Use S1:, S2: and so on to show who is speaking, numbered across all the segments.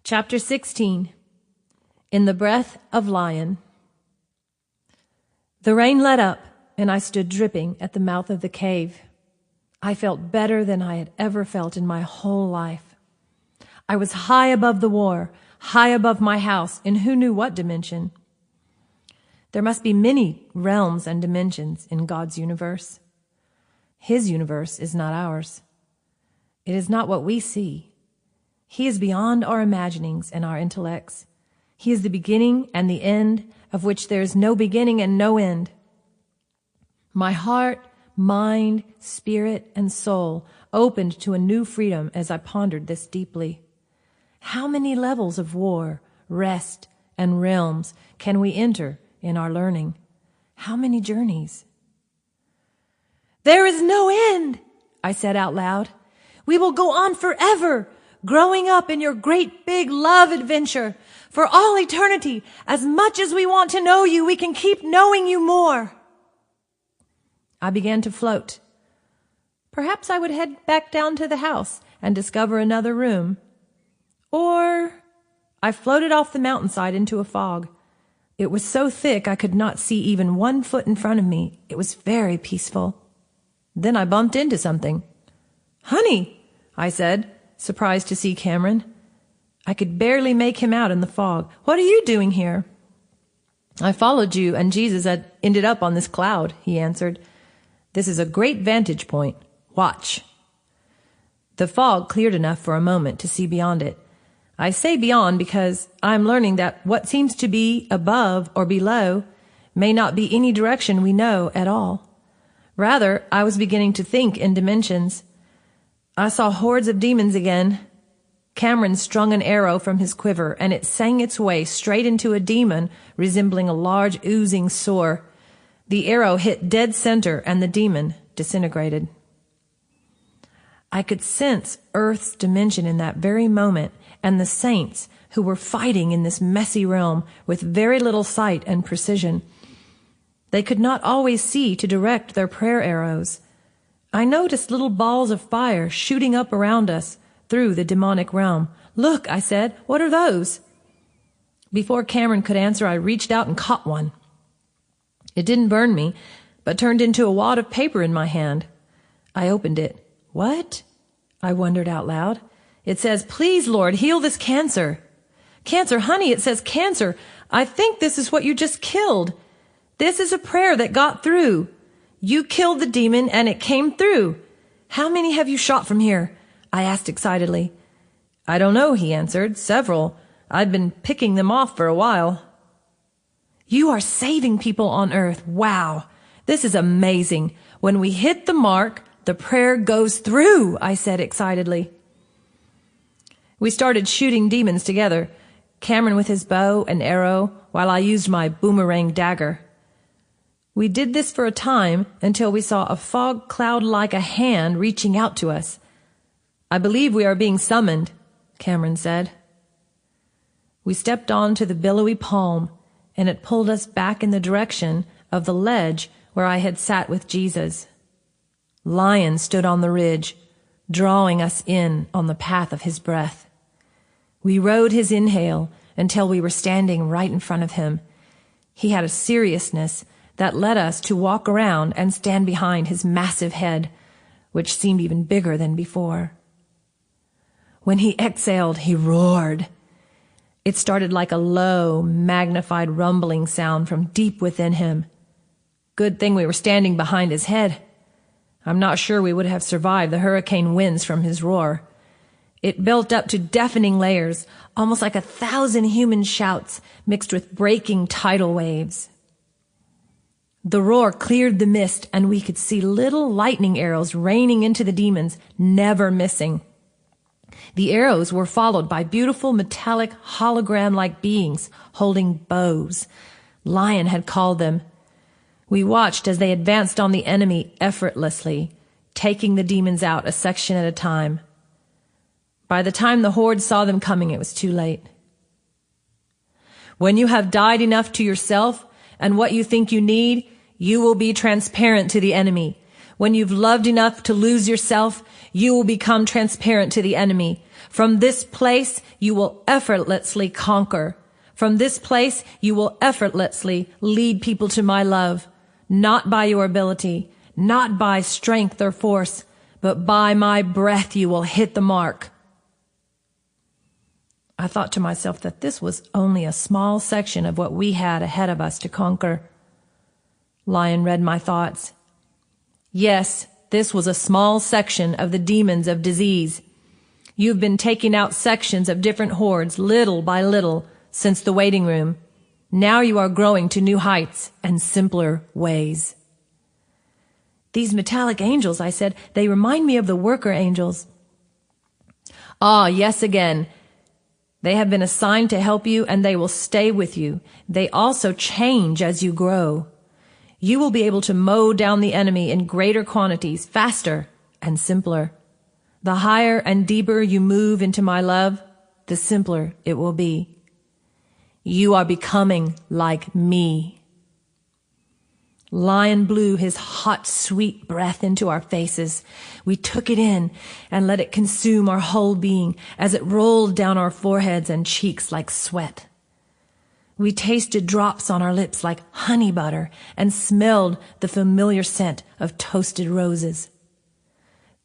S1: Chapter 16. In the Breath of Lyon. The rain let up, and I stood dripping at the mouth of the cave. I felt better than I had ever felt in my whole life. I was high above the war, high above my house, in who knew what dimension. There must be many realms and dimensions in God's universe. His universe is not ours. It is not what we see. He is beyond our imaginings and our intellects. He is the beginning and the end, of which there is no beginning and no end. My heart, mind, spirit, and soul opened to a new freedom as I pondered this deeply. How many levels of war, rest, and realms can we enter in our learning? How many journeys? "There is no end," I said out loud. "We will go on forever, growing up in your great big love adventure. For all eternity, as much as we want to know you, we can keep knowing you more." I began to float. Perhaps I would head back down to the house and discover another room. Or I floated off the mountainside into a fog. It was so thick I could not see even 1 foot in front of me. It was very peaceful. Then I bumped into something. "Honey," I said, surprised to see Cameron. I could barely make him out in the fog. "What are you doing here?" "I followed you, and Jesus had ended up on this cloud," he answered. "This is a great vantage point. Watch." The fog cleared enough for a moment to see beyond it. I say beyond because I'm learning that what seems to be above or below may not be any direction we know at all. Rather, I was beginning to think in dimensions. I saw hordes of demons again. Cameron strung an arrow from his quiver, and it sang its way straight into a demon resembling a large oozing sore. The arrow hit dead center, and the demon disintegrated. I could sense Earth's dimension in that very moment, and the saints who were fighting in this messy realm with very little sight and precision. They could not always see to direct their prayer arrows. I noticed little balls of fire shooting up around us through the demonic realm. "Look," I said, "what are those?" Before Cameron could answer, I reached out and caught one. It didn't burn me, but turned into a wad of paper in my hand. I opened it. "What?" I wondered out loud. "It says, 'Please, Lord, heal this cancer.'" "Cancer, honey, it says cancer. I think this is what you just killed. This is a prayer that got through. You killed the demon and it came through. How many have you shot from here?" I asked excitedly. "I don't know," he answered. "Several. I've been picking them off for a while." "You are saving people on earth. Wow. This is amazing. When we hit the mark, the prayer goes through," I said excitedly. We started shooting demons together, Cameron with his bow and arrow, while I used my boomerang dagger. We did this for a time until we saw a fog cloud like a hand reaching out to us. "I believe we are being summoned," Cameron said. We stepped on to the billowy palm, and it pulled us back in the direction of the ledge where I had sat with Jesus. Lyon stood on the ridge, drawing us in on the path of his breath. We rode his inhale until we were standing right in front of him. He had a seriousness that led us to walk around and stand behind his massive head, which seemed even bigger than before. When he exhaled, he roared. It started like a low, magnified rumbling sound from deep within him. Good thing we were standing behind his head. I'm not sure we would have survived the hurricane winds from his roar. It built up to deafening layers, almost like 1,000 human shouts mixed with breaking tidal waves. The roar cleared the mist, and we could see little lightning arrows raining into the demons, never missing. The arrows were followed by beautiful metallic hologram-like beings holding bows. Lyon had called them. We watched as they advanced on the enemy effortlessly, taking the demons out a section at a time. By the time the horde saw them coming, it was too late. When you have died enough to yourself and what you think you need, you will be transparent to the enemy. When you've loved enough to lose yourself, you will become transparent to the enemy. From this place you will effortlessly conquer. From this place you will effortlessly lead people to my love, not by your ability, not by strength or force, but by my breath you will hit the mark. I thought to myself that this was only a small section of what we had ahead of us to conquer. Lyon read my thoughts. Yes, this was a small section of the demons of disease. You've been taking out sections of different hordes, little by little, since the waiting room. Now you are growing to new heights and simpler ways. These metallic angels, I said, they remind me of the worker angels. Ah, yes, again. They have been assigned to help you, and they will stay with you. They also change as you grow. You will be able to mow down the enemy in greater quantities, faster and simpler. The higher and deeper you move into my love, the simpler it will be. You are becoming like me. Lyon blew his hot, sweet breath into our faces. We took it in and let it consume our whole being as it rolled down our foreheads and cheeks like sweat. We tasted drops on our lips like honey butter and smelled the familiar scent of toasted roses.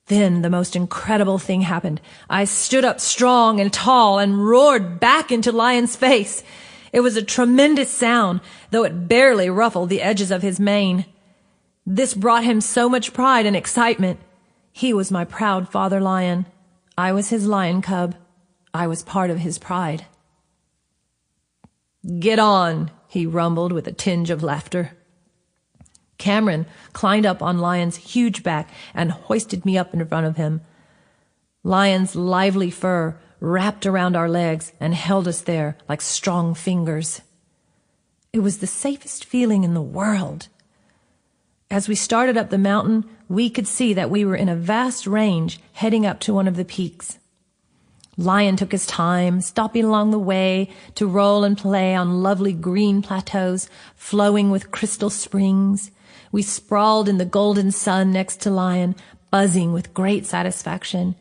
S1: Then the most incredible thing happened. I stood up strong and tall and roared back into Lyon's face. It was a tremendous sound, though it barely ruffled the edges of his mane. This brought him so much pride and excitement. He was my proud Father Lyon. I was his lion cub. I was part of his pride. Get on, he rumbled with a tinge of laughter. Cameron climbed up on Lyon's huge back and hoisted me up in front of him. Lyon's lively fur wrapped around our legs and held us there like strong fingers. It was the safest feeling in the world. As we started up the mountain, we could see that we were in a vast range heading up to one of the peaks. Lyon took his time, stopping along the way to roll and play on lovely green plateaus flowing with crystal springs. We sprawled in the golden sun next to Lyon, buzzing with great satisfaction.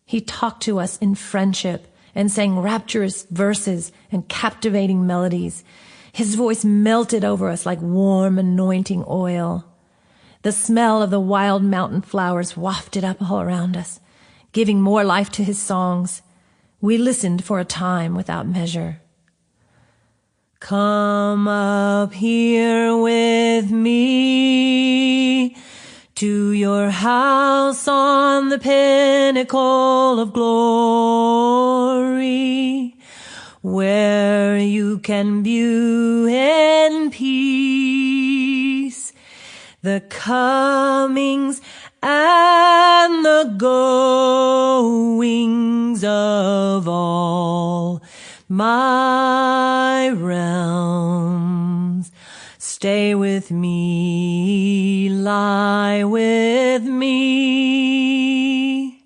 S1: He talked to us in friendship and sang rapturous verses and captivating melodies. His voice melted over us like warm anointing oil. The smell of the wild mountain flowers wafted up all around us, giving more life to his songs. We listened for a time without measure. Come up here with me to your house on the pinnacle of glory, where you can view in peace the comings and the goings of all my realms. Stay with me, lie with me,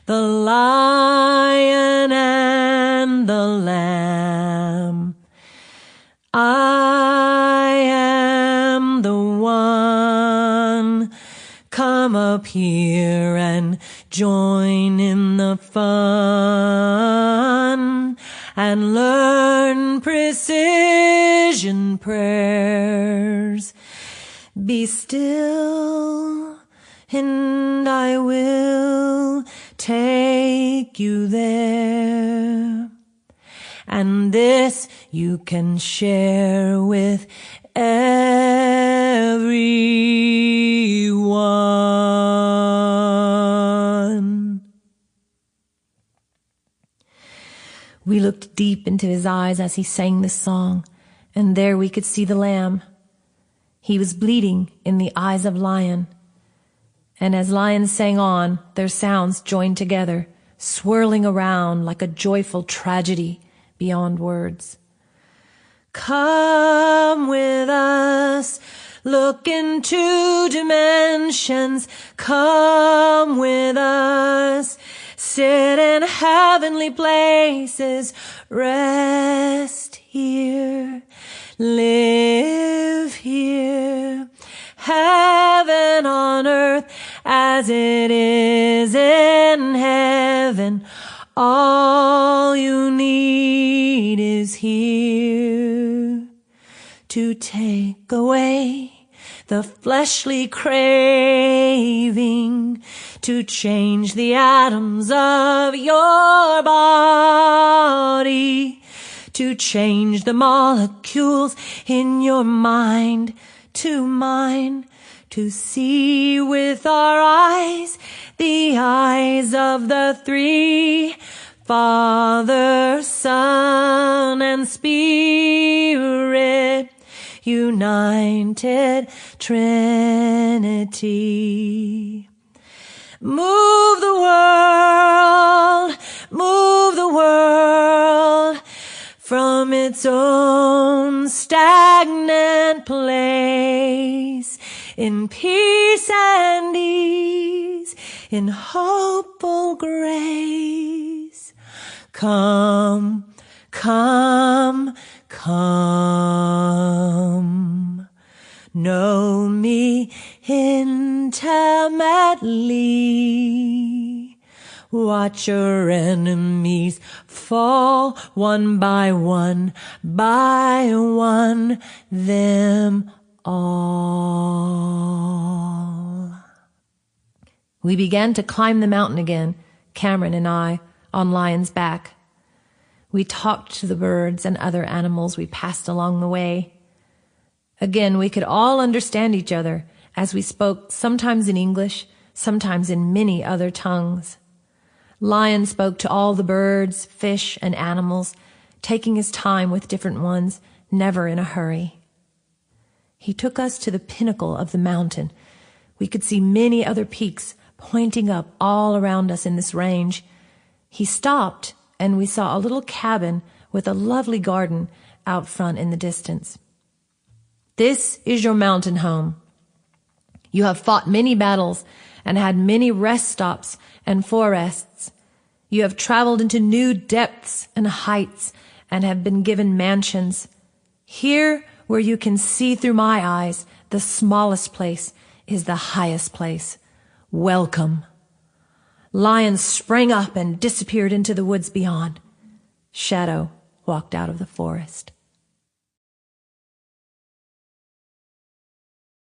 S1: the lion and the lamb. I am the one. Come up here and join in the fun and learn precision prayers. Be still, and I will take you there. And this you can share with everyone. We looked deep into his eyes as he sang this song, and there we could see the lamb. He was bleeding in the eyes of Lyon. And as Lyon sang on, their sounds joined together, swirling around like a joyful tragedy beyond words. Come with us, look into dimensions. Come with us, sit in heavenly places. Rest here, live here. Heaven on earth as it is in heaven. All you need is here to take away the fleshly craving, to change the atoms of your body, to change the molecules in your mind to mine, to see with our eyes, the eyes of the three, Father, Son, and Spirit, united Trinity. Move the world from its own stagnant place, in peace and ease, in hopeful grace. Come, come, come, know me intimately. Watch your enemies fall one by one, them all. We began to climb the mountain again, Cameron and I, on Lion's back. We talked to the birds and other animals we passed along the way. Again, we could all understand each other as we spoke, sometimes in English, sometimes in many other tongues. Lion spoke to all the birds, fish, and animals, taking his time with different ones, never in a hurry. He took us to the pinnacle of the mountain. We could see many other peaks pointing up all around us in this range. He stopped, and we saw a little cabin with a lovely garden out front in the distance. This is your mountain home. You have fought many battles and had many rest stops and forests. You have traveled into new depths and heights and have been given mansions. Here, where you can see through my eyes, the smallest place is the highest place. Welcome. Lion sprang up and disappeared into the woods beyond. Shadow walked out of the forest.